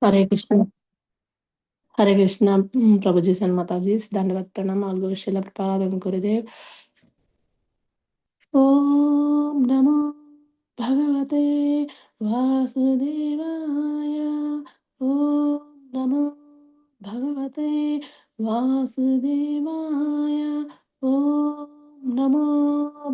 Hare Krishna. Hare Krishna, Prabhuji and Matajis, Dandavat Pranam, All Guru Srila Prabhupada and Gurudev. Om Namo Bhagavate Vasudevaya. Om Namo Bhagavate Vasudevaya. Om Namo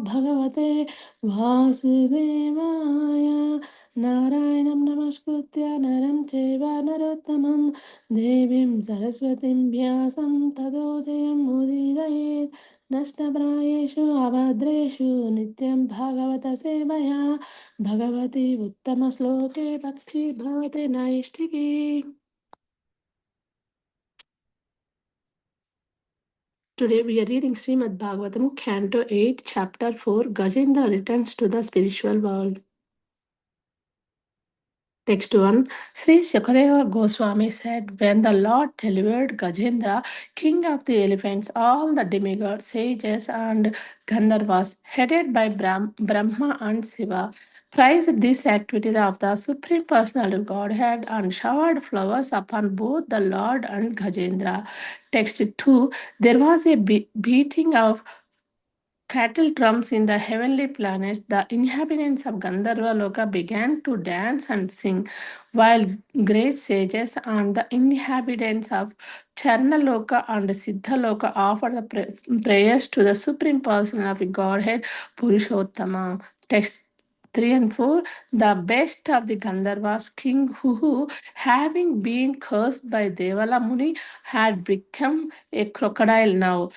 Bhagavate Vasudevaya. Narayanam Namaskritya Naram Cheva Narottamam Devim Saraswatim Vyasam Tadodayam Mudiraye नष्टप्रायेषु अभद्रेषु नित्यं भागवत सेवया भगवती उत्तमश्लोके भक्ति भवति नैष्ठिकी. Today we are reading Srimad Bhagavatam, Canto 8, Chapter 4, Gajendra returns to the spiritual world. Text 1. Sri Sukadeva Goswami said, when the Lord delivered Gajendra, king of the elephants, all the demigods, sages, and Gandharvas, headed by Brahma and Shiva, praised this activity of the Supreme Personality of Godhead and showered flowers upon both the Lord and Gajendra. Text 2. There was a beating of cattle drums in the heavenly planets. The inhabitants of Gandharva Loka began to dance and sing, while great sages and the inhabitants of Charnaloka and Siddhaloka offered the prayers to the Supreme Person of the Godhead, Purushottama. Text 3 and 4. The best of the Gandharvas, King Huhu, having been cursed by Devala Muni, had become a crocodile now.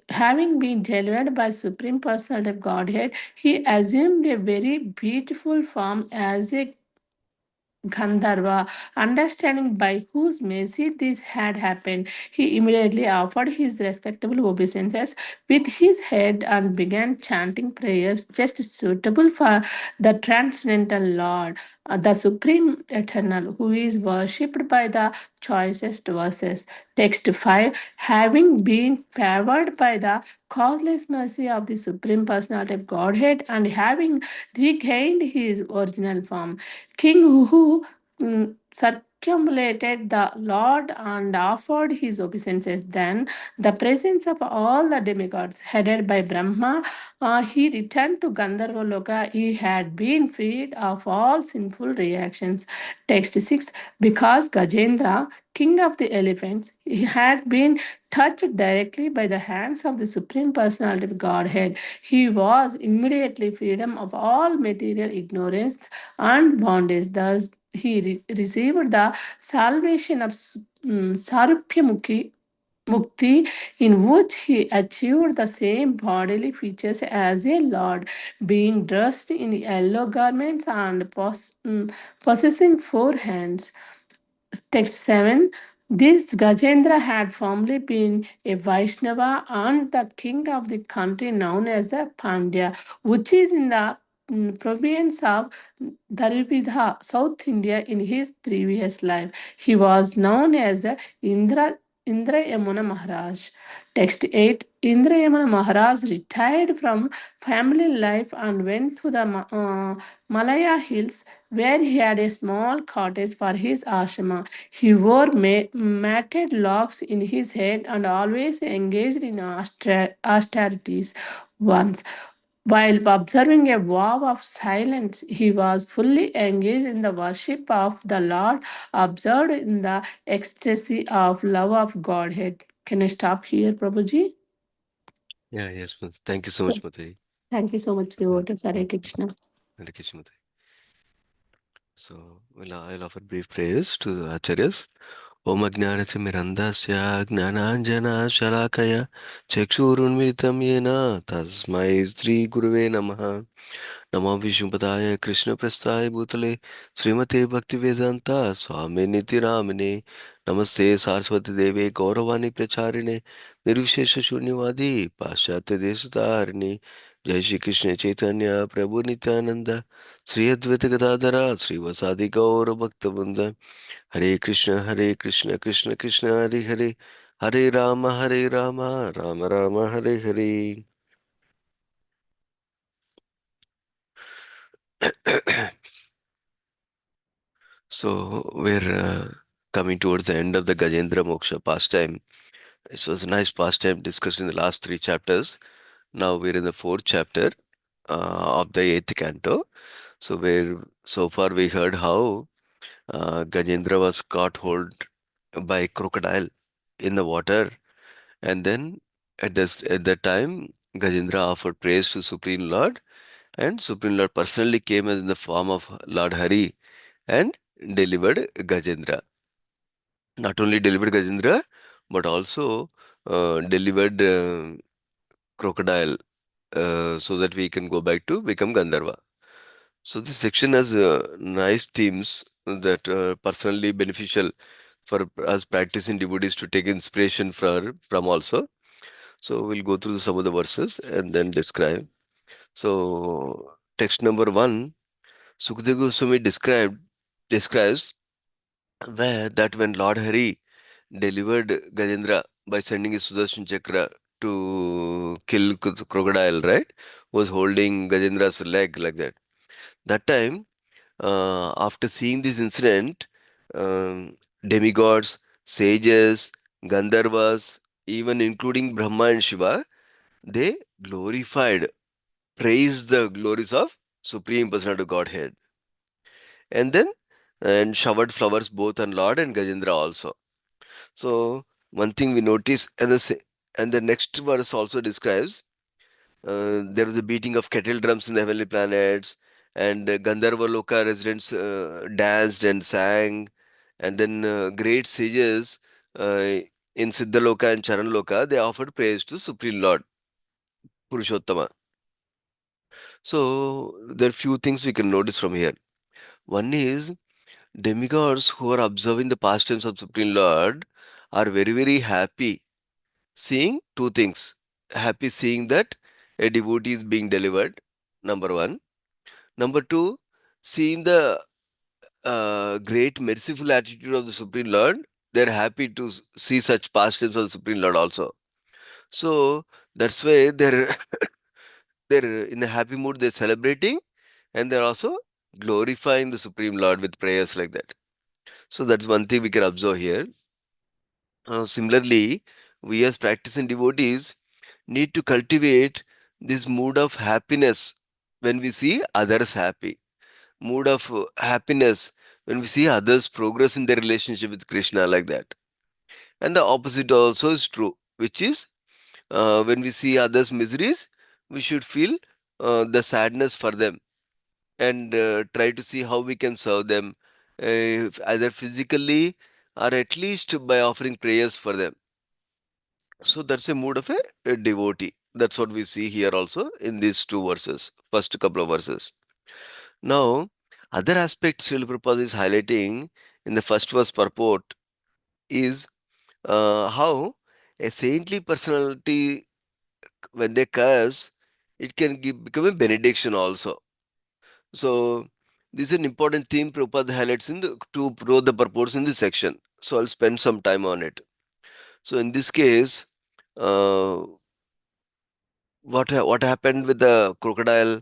Having been delivered by Supreme Personality of Godhead, he assumed a very beautiful form as a Gandharva. Understanding by whose mercy this had happened, he immediately offered his respectable obeisances with his head and began chanting prayers just suitable for the transcendental Lord, the Supreme Eternal, who is worshipped by the choicest verses. Text 5. Having been favored by the causeless mercy of the Supreme Personality of Godhead and having regained his original form, King Uhu circumambulated the Lord and offered his obeisances. Then, the presence of all the demigods, headed by Brahma, he returned to Gandharva Loka. He had been freed of all sinful reactions. Text 6. Because Gajendra, king of the elephants, he had been touched directly by the hands of the Supreme Personality of Godhead, he was immediately freedom of all material ignorance and bondage. Thus, he received the salvation of Sarupya Mukti, in which he achieved the same bodily features as a lord, being dressed in yellow garments and possessing four hands. Text 7. This Gajendra had formerly been a Vaishnava and the king of the country known as the Pandya, which is in the province of Dharibidha, South India, in his previous life. He was known as the Indra Yamuna Maharaj. Text 8. Indra Yamuna Maharaj retired from family life and went to the Malaya hills, where he had a small cottage for his ashrama. He wore matted locks in his head and always engaged in austerities. Once, while observing a vow of silence, he was fully engaged in the worship of the Lord, observed in the ecstasy of love of Godhead. Can I stop here, Prabhuji? Yeah, yes, thank you so much, Mataji. Thank you so much, devotees. Hare Krishna. Hare Krishna, Mataji. So, I'll offer brief prayers to the Acharyas. Om Ajnanatimirandasya Gnananjana Shalakaya Chakshurunmilitam Yena Tasmai Sri Guruve Namaha Namo Vishnupadaya Krishna Prasthaya Bhutale Srimate Bhaktivedanta Swami Nitiramane Namaste Saraswati Deve Gauravani Pracharine Nirvishesha Shunyavadi Paschatya Desatarini Jai Shri Krishna Chaitanya Prabhu Nityananda Sri Advaita Gadadhara Sri Vasadi Gaura Bhakta Hare Krishna, Krishna Krishna, Hare Hare, Hare Rama, Rama Rama, Hare Hare. So we're coming towards the end of the Gajendra Moksha pastime. This was a nice pastime discussed in the last three chapters. Now we're in the fourth chapter of the eighth canto. So where so far we heard how Gajendra was caught hold by a crocodile in the water, and then at that time Gajendra offered praise to Supreme Lord, and Supreme Lord personally came as in the form of Lord Hari and delivered Gajendra. Not only delivered Gajendra, but also delivered crocodile, so that we can go back to become Gandharva. So this section has nice themes that are personally beneficial for us practicing devotees to take inspiration from also. So we'll go through some of the verses and then describe. So text number one, Sukadeva Goswami describes where that when Lord Hari delivered Gajendra by sending his Sudarshan Chakra to kill crocodile, right? Was holding Gajendra's leg like that. That time, after seeing this incident, demigods, sages, Gandharvas, even including Brahma and Shiva, they glorified, praised the glories of Supreme Personality of Godhead, and then and showered flowers both on Lord and Gajendra also. So one thing we notice, and the next verse also describes there was a beating of kettle drums in the heavenly planets, and Gandharva Loka residents danced and sang, and then great sages in Siddhaloka and Charanloka they offered praise to Supreme Lord Purushottama. So there are few things we can notice from here. One is demigods who are observing the pastimes of Supreme Lord are very happy seeing two things. Happy seeing that a devotee is being delivered, number one. Number two, seeing the great merciful attitude of the Supreme Lord, they're happy to see such pastimes of the Supreme Lord also. So that's why they're they're in a happy mood, they're celebrating, and they're also glorifying the Supreme Lord with prayers like that. So that's one thing we can observe here. Similarly, we as practicing devotees need to cultivate this mood of happiness when we see others happy, mood of happiness when we see others progress in their relationship with Krishna like that. And the opposite also is true, which is when we see others' miseries, we should feel the sadness for them and try to see how we can serve them, either physically or at least by offering prayers for them. So that's a mood of a devotee. That's what we see here also in these two verses, first couple of verses. Now, other aspects Srila Prabhupada is highlighting in the first verse purport is how a saintly personality, when they curse, it can become a benediction also. So, this is an important theme Prabhupada highlights to promote the purports in this section. So, I'll spend some time on it. So, in this case, uh, what happened with the crocodile?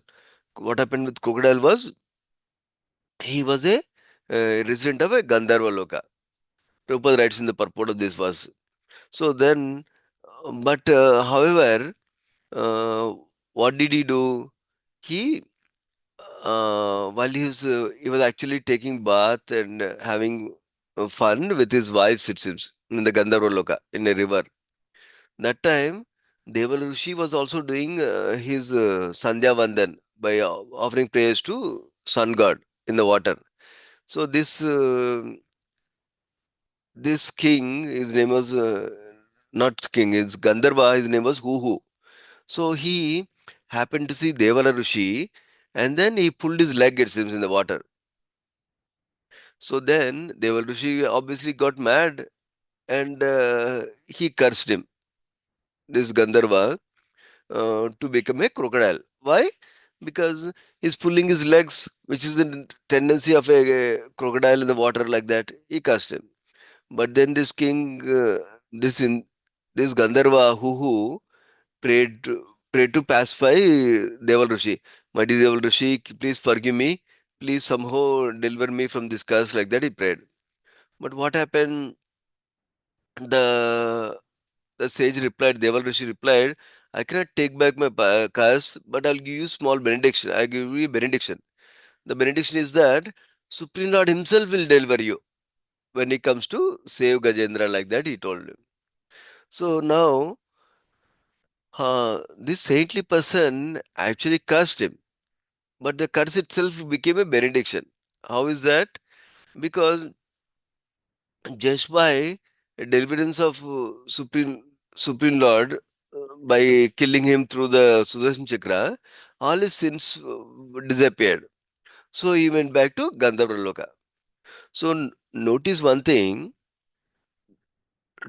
What happened with crocodile was he was a resident of a Gandharva Loka. Prabhupada writes in the purport of this verse. So then, however, uh, what did he do? He, while he was actually taking bath and having fun with his wives, it seems, in the Gandharva Loka, in a river. That time, Deval Rishi was also doing his Sandhya Vandan by offering prayers to sun god in the water. So this king, his name was not king, his Gandharva, his name was Huhu. So he happened to see Devala Rishi, and then he pulled his leg, it seems, in the water. So then Devala Rishi obviously got mad and he cursed him, this Gandharva, to become a crocodile. Why? Because he's pulling his legs, which is the tendency of a crocodile in the water like that. He cursed him. But then this king, this in this Gandharva who prayed to pacify Deval Rishi. My dear Deval Rishi, please forgive me. Please somehow deliver me from this curse like that. He prayed. But what happened? The the sage replied, Deval Rishi replied, I cannot take back my curse, but I'll give you small benediction. I give you a benediction. The benediction is that Supreme Lord Himself will deliver you when He comes to save Gajendra, like that He told him. So now, this saintly person actually cursed him, but the curse itself became a benediction. How is that? Because just by deliverance of Supreme Lord by killing him through the Sudarshan Chakra, all his sins disappeared. So he went back to Gandharva Loka. So notice one thing,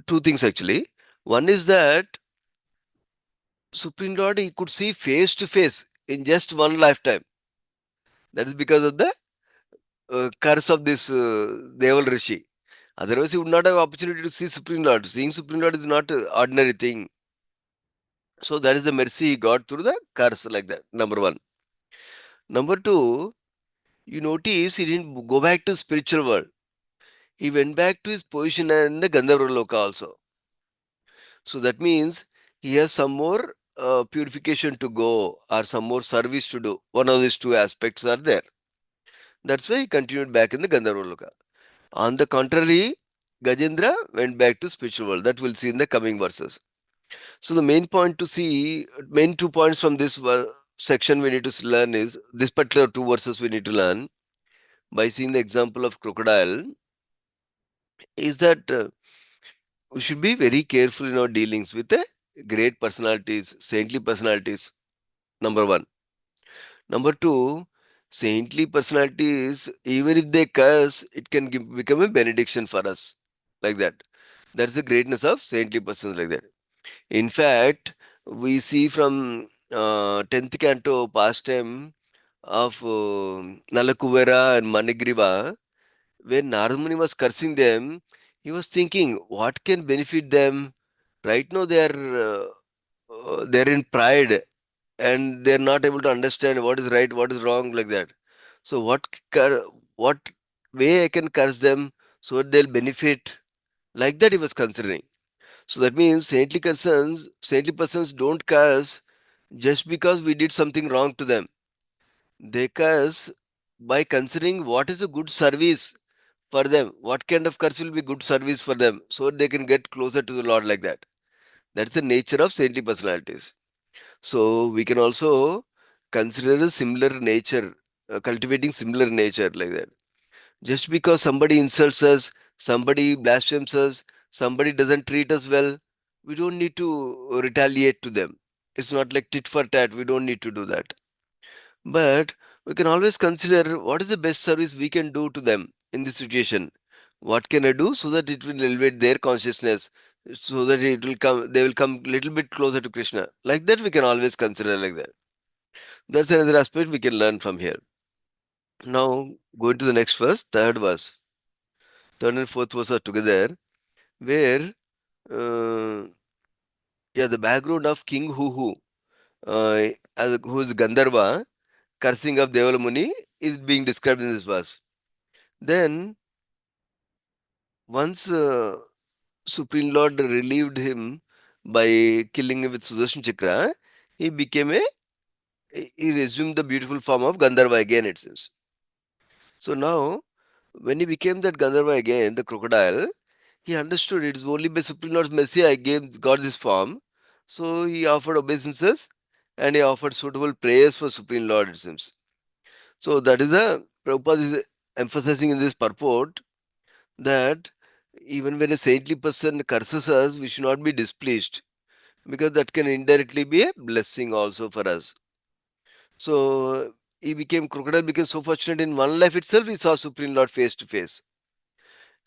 two things actually. One is that Supreme Lord he could see face to face in just one lifetime. That is because of the curse of this Deval Rishi. Otherwise, he would not have opportunity to see Supreme Lord. Seeing Supreme Lord is not an ordinary thing. So that is the mercy he got through the curse like that. Number one. Number two, you notice he didn't go back to spiritual world. He went back to his position in the Gandharva Loka also. So that means he has some more purification to go or some more service to do. One of these two aspects are there. That's why he continued back in the Gandharva Loka. On the contrary, Gajendra went back to spiritual world. That we'll see in the coming verses. So the main point to see, main 2 points from this section we need to learn is this particular two verses we need to learn by seeing the example of crocodile is that we should be very careful in our dealings with the great personalities, saintly personalities. Number one. Number two, saintly personalities, even if they curse, it can become a benediction for us. Like that. That's the greatness of saintly persons like that. In fact, we see from 10th canto pastime of Nalakuvera and Manigriva, when Narada was cursing them, he was thinking, what can benefit them? Right now, they're in pride and they're not able to understand what is right, what is wrong, like that. So, what way I can curse them so that they'll benefit? Like that, he was considering. So that means saintly persons don't curse just because we did something wrong to them. They curse by considering what is a good service for them. What kind of curse will be good service for them so they can get closer to the Lord like that. That's the nature of saintly personalities. So we can also consider a similar nature, cultivating similar nature like that. Just because somebody insults us, somebody blasphemes us, somebody doesn't treat us well, we don't need to retaliate to them. It's not like tit for tat, we don't need to do that. But we can always consider what is the best service we can do to them in this situation. What can I do so that it will elevate their consciousness, so that they will come little bit closer to Krishna. Like that, we can always consider like that. That's another aspect we can learn from here. Now, going to the next verse, third verse. Third and fourth verse are together, where yeah, the background of King Huhu, who is Gandharva, cursing of Devala Muni, is being described in this verse. Then, once Supreme Lord relieved him by killing him with Sudarshan Chakra, he became a he resumed the beautiful form of Gandharva again, it seems. So now, when he became that Gandharva again, the crocodile, he understood it is only by Supreme Lord's mercy I got this form. So he offered obeisances and he offered suitable prayers for Supreme Lord, it seems. So that is the Prabhupada is emphasizing in this purport that even when a saintly person curses us, we should not be displeased because that can indirectly be a blessing also for us. So he became crocodile because so fortunate in one life itself he saw Supreme Lord face to face.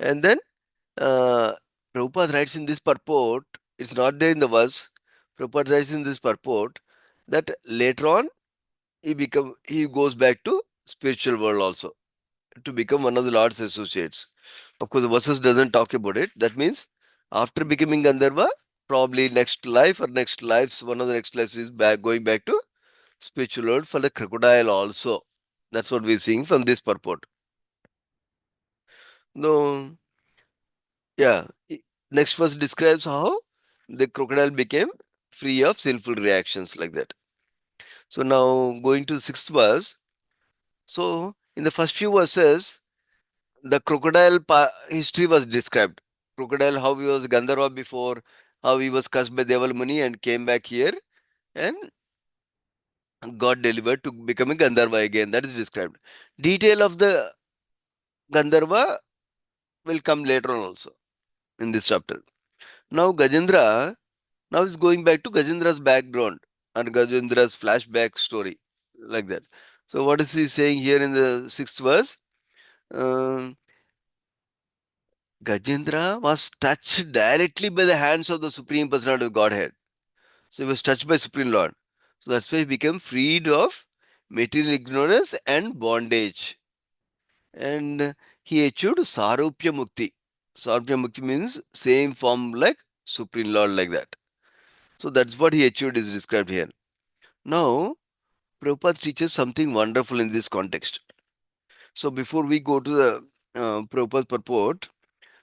And then uh, Prabhupada writes in this purport, it's not there in the verse. Prabhupada writes in this purport that later on he goes back to spiritual world also to become one of the Lord's associates. Of course, the verses doesn't talk about it. That means after becoming Gandharva, probably next life or next lives, one of the next lives is going back to spiritual world for the crocodile also. That's what we're seeing from this purport. No. Yeah. Next verse describes how the crocodile became free of sinful reactions like that. So now going to the sixth verse. So in the first few verses, the crocodile history was described. Crocodile, how he was Gandharva before, how he was cursed by Deval Muni and came back here and got delivered to becoming Gandharva again. That is described. Detail of the Gandharva will come later on also in this chapter. Now Gajendra now is going back to Gajendra's background and Gajendra's flashback story like that. So what is he saying here in the sixth verse? Um, Gajendra was touched directly by the hands of the Supreme Personality of Godhead. So he was touched by Supreme Lord. So that's why he became freed of material ignorance and bondage. And he achieved Sarupya Mukti. Sarupya Mukti means same form like Supreme Lord like that. So that's what he achieved is described here. Now, Prabhupada teaches something wonderful in this context. So before we go to the Prabhupada purport,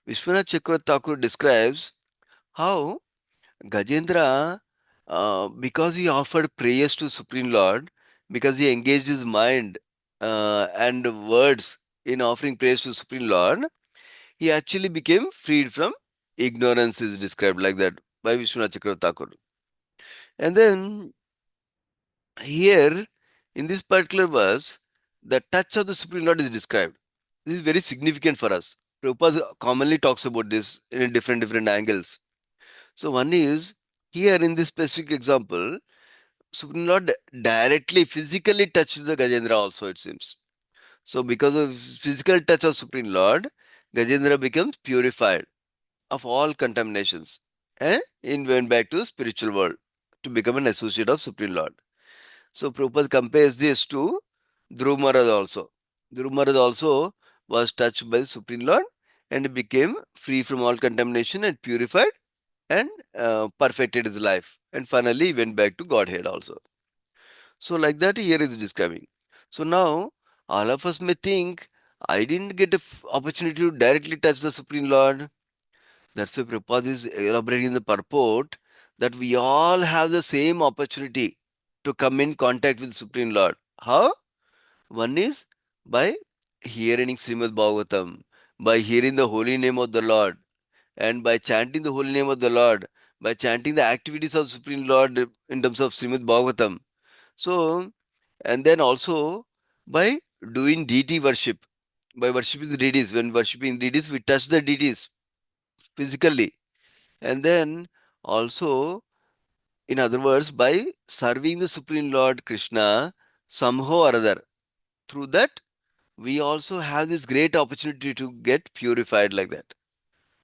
Vishwanath Chakravarti Thakur describes how Gajendra, because he offered prayers to Supreme Lord, because he engaged his mind and words in offering prayers to Supreme Lord, he actually became freed from ignorance, is described like that by Vishwanath Chakravarti Thakur. And then here, in this particular verse, the touch of the Supreme Lord is described. This is very significant for us. Prabhupada commonly talks about this in different angles. So one is here in this specific example, Supreme Lord directly, physically touched the Gajendra also, it seems. So because of physical touch of Supreme Lord, Gajendra becomes purified of all contaminations and it went back to the spiritual world to become an associate of Supreme Lord. So Prabhupada compares this to Dhruv Maharaj also. Dhruv Maharaj also was touched by the Supreme Lord and became free from all contamination and purified and perfected his life. And finally he went back to Godhead also. So like that here is describing. So now all of us may think I didn't get an opportunity to directly touch the Supreme Lord. That's why Prabhupada is elaborating the purport that we all have the same opportunity to come in contact with Supreme Lord. How? One is by hearing Srimad Bhagavatam, by hearing the holy name of the Lord, and by chanting the holy name of the Lord, by chanting the activities of Supreme Lord in terms of Srimad Bhagavatam. So, and then also by doing deity worship, by worshipping the deities. When worshipping deities, we touch the deities physically. And then also, in other words, by serving the Supreme Lord Krishna somehow or other. Through that, we also have this great opportunity to get purified like that.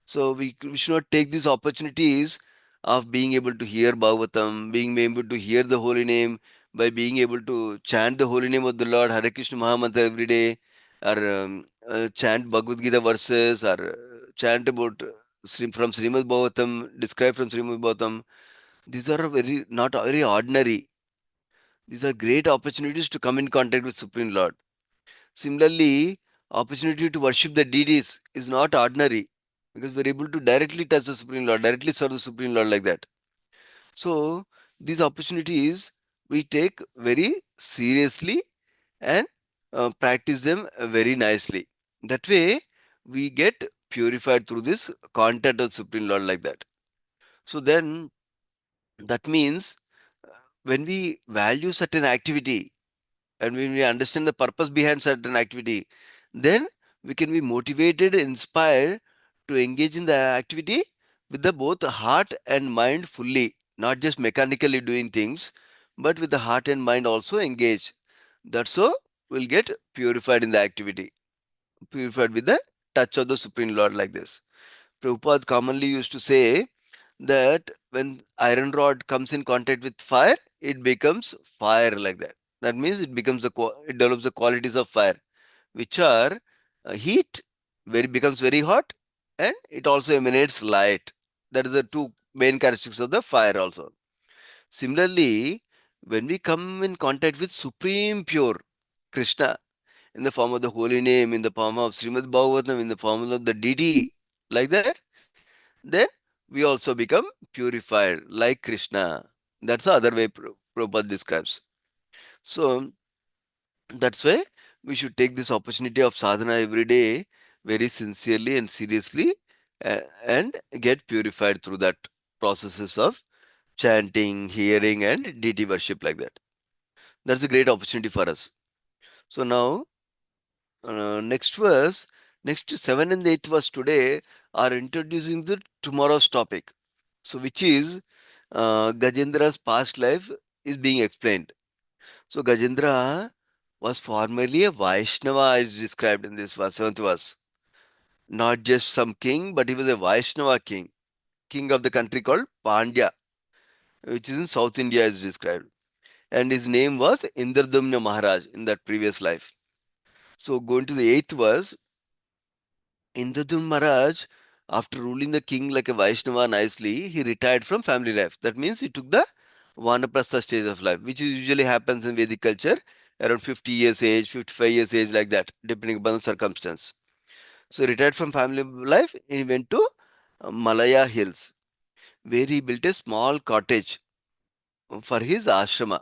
So we should not take these opportunities of being able to hear Bhagavatam, being able to hear the holy name, by being able to chant the holy name of the Lord, Hare Krishna Mahamantra every day, or chant Bhagavad Gita verses, or chant about from Srimad Bhagavatam, describe from Srimad Bhagavatam. These are very not very ordinary. These are great opportunities to come in contact with Supreme Lord. Similarly, opportunity to worship the deities is not ordinary because we're able to directly touch the Supreme Lord, directly serve the Supreme Lord like that. So, these opportunities we take very seriously and practice them very nicely. That way, we get purified through this contact of Supreme Lord like that. So, then that means when we value certain activity, and when we understand the purpose behind certain activity, then we can be motivated, inspired to engage in the activity with the both heart and mind fully, not just mechanically doing things, but with the heart and mind also engage. That's so we'll get purified in the activity, purified with the touch of the Supreme Lord like this. Prabhupada commonly used to say that when iron rod comes in contact with fire, it becomes fire like that. That means it becomes it develops the qualities of fire, which are heat, where it becomes very hot, and it also emanates light. That is the two main characteristics of the fire also. Similarly, when we come in contact with supreme pure Krishna in the form of the holy name, in the form of Srimad Bhagavatam, in the form of the deity, like that, then we also become purified like Krishna. That's the other way Prabhupada describes. So that's why we should take this opportunity of sadhana every day very sincerely and seriously, and get purified through that processes of chanting, hearing, and deity worship like that. That's a great opportunity for us. So now, next verse, next 7 and 8 verse today are introducing the tomorrow's topic. So which is Gajendra's past life is being explained. So Gajendra was formerly a Vaishnava as described in this verse, 7th verse. Not just some king, but he was a Vaishnava king, king of the country called Pandya, which is in South India as described. And his name was Indradumna Maharaj in that previous life. So going to the 8th verse, Indradumna Maharaj, after ruling the king like a Vaishnava nicely, he retired from family life. That means he took the Vanaprastha stage of life, which usually happens in Vedic culture around 50 years age, 55 years age, like that, depending upon the circumstance. So he retired from family life, he went to Malaya Hills, where he built a small cottage for his ashrama.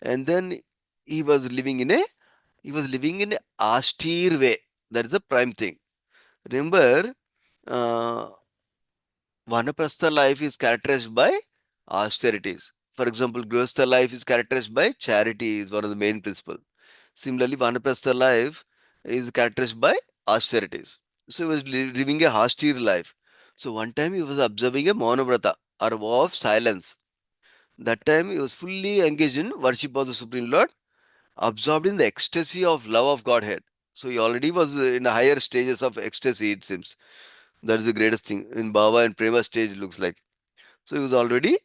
And then he was living in a he was living in a austere way. That is the prime thing. Remember, uh, Vanaprastha life is characterized by austerities. For example, Grihastha life is characterized by charity, is one of the main principles. Similarly, Vanaprastha life is characterized by austerities. So he was living a austere life. So one time he was observing a Maunavrata or vow of silence. That time he was fully engaged in worship of the Supreme Lord, absorbed in the ecstasy of love of Godhead. So he already was in the higher stages of ecstasy, it seems. That is the greatest thing. In Bhava and Prema stage, it looks like. So he was already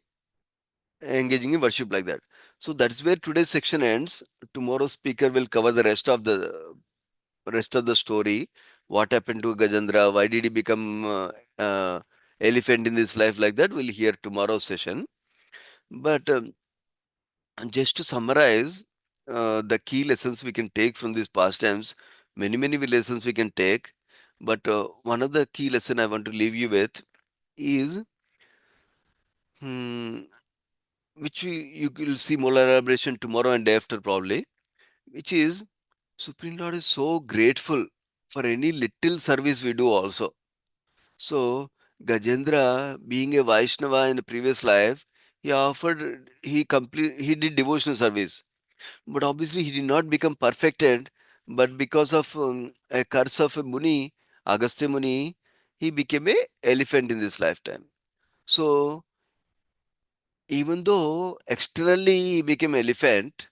engaging in worship like that. So that's where today's section ends. Tomorrow's speaker will cover the rest of the story. What happened to Gajendra? Why did he become elephant in this life like that? We'll hear tomorrow's session. But just to summarize, the key lessons we can take from these pastimes, many lessons we can take. But one of the key lesson I want to leave you with is, hmm, which you will see more elaboration tomorrow and day after probably, which is Supreme Lord is so grateful for any little service we do also. So Gajendra, being a Vaishnava in the previous life, he did devotional service. But obviously he did not become perfected, but because of a curse of a Muni, Agastya Muni, he became a elephant in this lifetime. So even though externally he became elephant,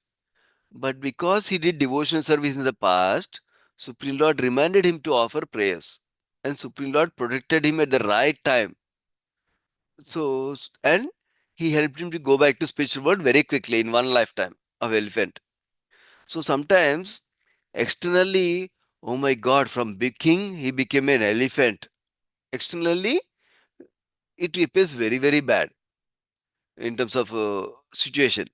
but because he did devotional service in the past, Supreme Lord reminded him to offer prayers. And Supreme Lord protected him at the right time. And he helped him to go back to spiritual world very quickly in one lifetime of elephant. So sometimes externally, oh my God, from big king, he became an elephant. Externally, it appears very bad in terms of situation.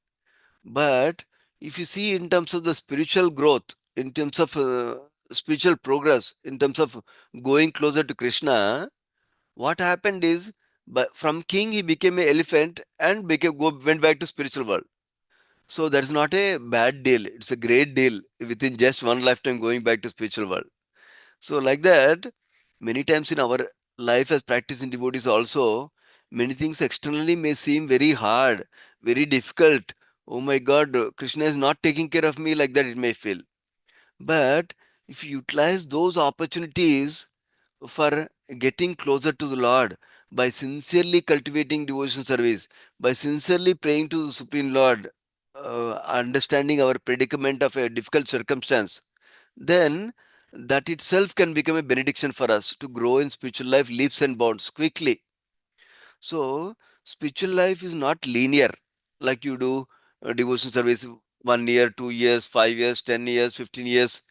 But if you see in terms of the spiritual growth, in terms of spiritual progress, in terms of going closer to Krishna, what happened is, but from king he became an elephant and went back to spiritual world. So that's not a bad deal. It's a great deal within just one lifetime going back to spiritual world. So like that, many times in our life as practicing devotees also, many things externally may seem very hard, very difficult. Oh my God, Krishna is not taking care of me, like that it may feel. But if you utilize those opportunities for getting closer to the Lord by sincerely cultivating devotion service, by sincerely praying to the Supreme Lord, understanding our predicament of a difficult circumstance, then that itself can become a benediction for us to grow in spiritual life leaps and bounds quickly. So, spiritual life is not linear like you do devotion service 1 year, 2 years, 5 years, 10 years, 15 years,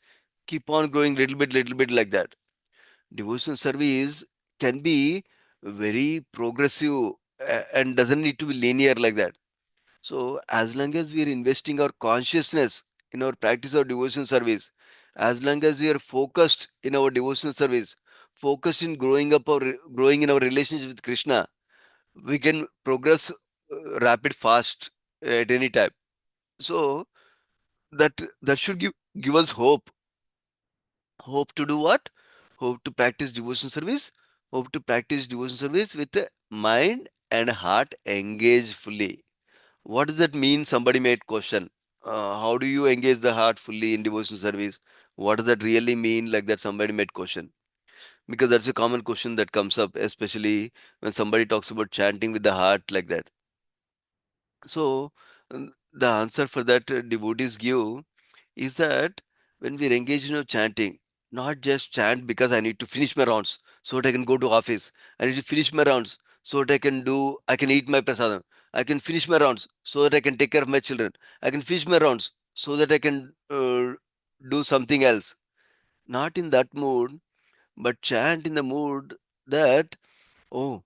keep on growing little bit like that. Devotional service can be very progressive and doesn't need to be linear like that. So, as long as we are investing our consciousness in our practice of devotional service, as long as we are focused in our devotional service, focused in growing in our relationship with Krishna, we can progress rapid fast at any time. So that should give us hope to do what? Hope to practice devotion service. Hope to practice devotion service with the mind and heart engaged fully. What does that mean? Somebody made question. How do you engage the heart fully in devotion service? What does that really mean? Like that, somebody made question, because that's a common question that comes up, especially when somebody talks about chanting with the heart like that. So the answer for that devotees give is that when we're engaged in chanting, not just chant because I need to finish my rounds so that I can go to office. I need to finish my rounds so that I can eat my prasadam. I can finish my rounds so that I can take care of my children. I can finish my rounds so that I can do something else. Not in that mood, but chant in the mood that, oh,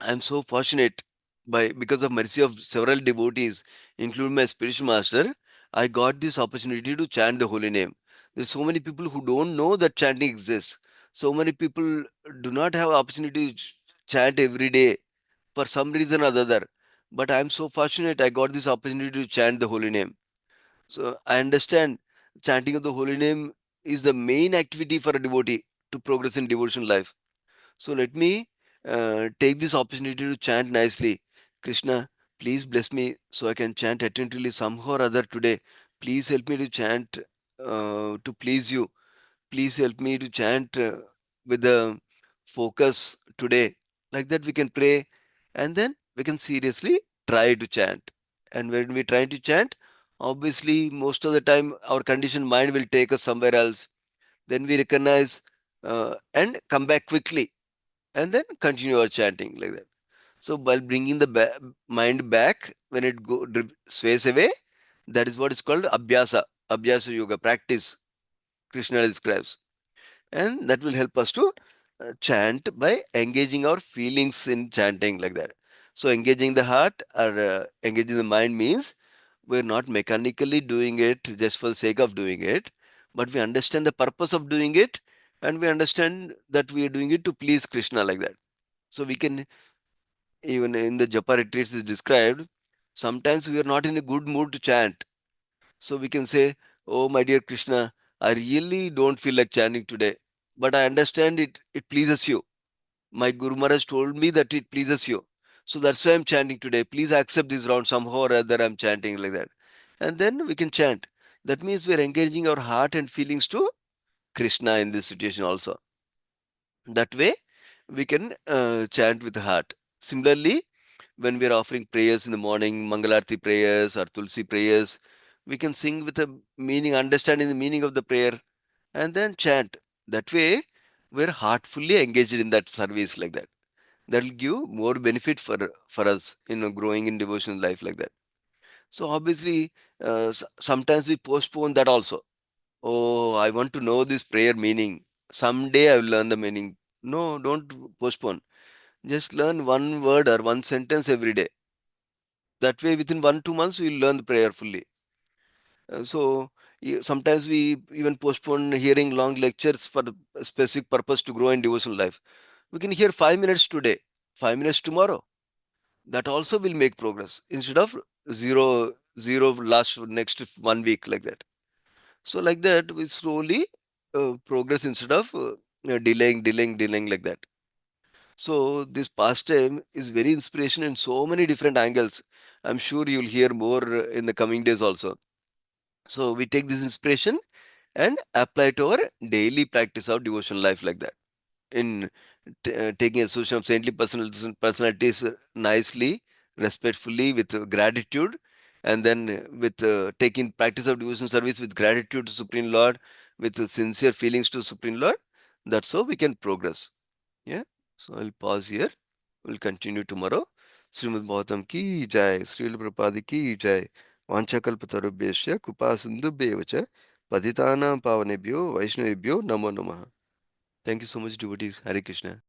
I'm so fortunate because of mercy of several devotees, including my spiritual master, I got this opportunity to chant the holy name. There's so many people who don't know that chanting exists. So many people do not have opportunity to chant every day for some reason or the other. But I'm so fortunate I got this opportunity to chant the holy name. So I understand chanting of the holy name is the main activity for a devotee to progress in devotional life. So let me take this opportunity to chant nicely. Krishna, please bless me so I can chant attentively somehow or other today. Please help me to chant to please you. Please help me to chant with the focus today. Like that, we can pray and then we can seriously try to chant. And when we try to chant, obviously, most of the time, our conditioned mind will take us somewhere else. Then we recognize and come back quickly and then continue our chanting like that. So while bringing the mind back when it sways away, that is what is called abhyasa yoga practice. Krishna describes, and that will help us to chant by engaging our feelings in chanting like that. So engaging the heart or engaging the mind means we're not mechanically doing it just for the sake of doing it, but we understand the purpose of doing it, and we understand that we are doing it to please Krishna like that. So we can, even in the japa retreats is described, sometimes we are not in a good mood to chant. So we can say, oh my dear Krishna, I really don't feel like chanting today, but I understand it pleases you. My Guru Maharaj told me that it pleases you. So that's why I'm chanting today. Please accept this round somehow or other. I'm chanting like that. And then we can chant. That means we're engaging our heart and feelings to Krishna in this situation also. That way, we can chant with the heart. Similarly, when we are offering prayers in the morning, Mangalarti prayers or Tulsi prayers, we can sing with a meaning, understanding the meaning of the prayer, and then chant. That way, we're heartfully engaged in that service like that. That will give more benefit for us, growing in devotional life like that. So obviously, sometimes we postpone that also. Oh, I want to know this prayer meaning. Someday I will learn the meaning. No, don't postpone. Just learn one word or one sentence every day. That way, within 1 2 months, we will learn the prayer fully. Sometimes we even postpone hearing long lectures for a specific purpose to grow in devotional life. We can hear 5 minutes today, 5 minutes tomorrow. That also will make progress instead of zero last next 1 week like that. So like that, we slowly progress instead of delaying like that. So this pastime is very inspirational in so many different angles. I'm sure you'll hear more in the coming days also. So we take this inspiration and apply it to our daily practice of devotional life like that. In taking association of saintly personalities nicely, respectfully, with gratitude, and then with taking practice of devotion service with gratitude to Supreme Lord, with sincere feelings to Supreme Lord. That's how we can progress. Yeah. So I'll pause here. We'll continue tomorrow. Srimad Bhagavatam ki jai, Srila Prabhupada ki jai. Vanchakalpatarubhyasya kupa sindhubhyev cha patitanam pavanebhyo vaishnavebhyo namo namaha. Thank you so much, devotees. Hare Krishna.